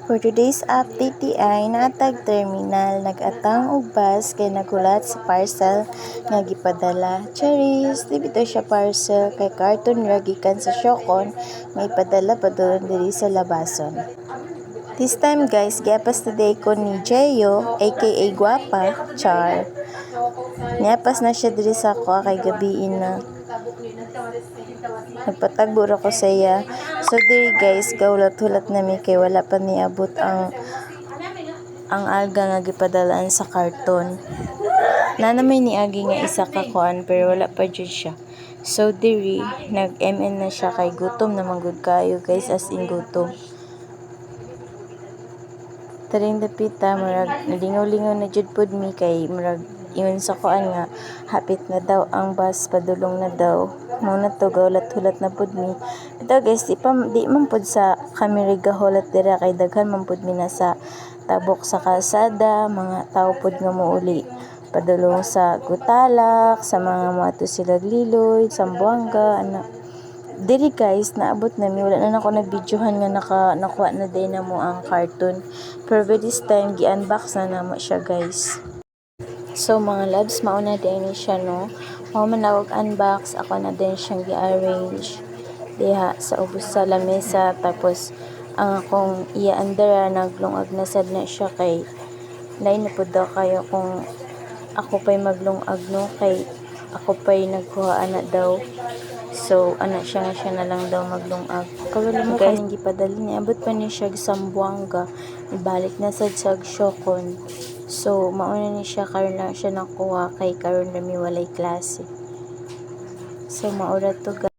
For today's update di ay natag terminal nag-atang og bus kay nagulat sa parcel nga gipadala. Charis, di bitaw siya parcel kay karton ra gikan sa Siocon may padala padulong diri sa labason. This time guys, giapas today ko ni Jeyo aka Guapa Char. Niapas na siya diri sa ako kay gabiin na. Nagpatagbo ra ko sa iya. So diri guys, gaulat-hulat nami kay wala pa niabot ang alga nga gipadalaan sa karton. Nanamay niagi nga isa ka kuan pero wala pa jud siya. So diri nag-MN na siya kay gutom na manggod kayo guys, as in gutom. Taring dapita murag nalingaw-lingaw na jud pod mi kay murag iyon sa kuan nga hapit na daw ang bus, padulong na daw. Muna to gaulat-hulat na pod mi. Ito guys, di man pod sa kami rigahulat dira kay daghan man pod mi na sa tabok sa kalsada, mga tao pod nga mouli padulong sa Gutalak, sa mga moadto sila Liloy, Zamboanga, ana. Diri guys, naabot na mi, wala na ako nag-videohan nga nakuha na din na mo ang carton. Pero by this time, gi-unbox na namo siya guys. So mga loves, mauna din ni siya no. Mao man ako unbox, ako na din siyang gi-arrange diha sa ubos sa lamesa. Tapos ang akong iya-andara naglungag na sad na siya kay lain na pud daw kayo kung ako pa'y maglungag no, kay ako pa'y nagkuha ana daw. So ana siya na lang daw maglungag. Kawala mo guys, kaning gipadali ni abot pa ni siya sa Zamboanga, ibalik na sad sa Siocon. So mauna ni siya karon na siya nakuha kay karon na mi walay klase. So maura to guys.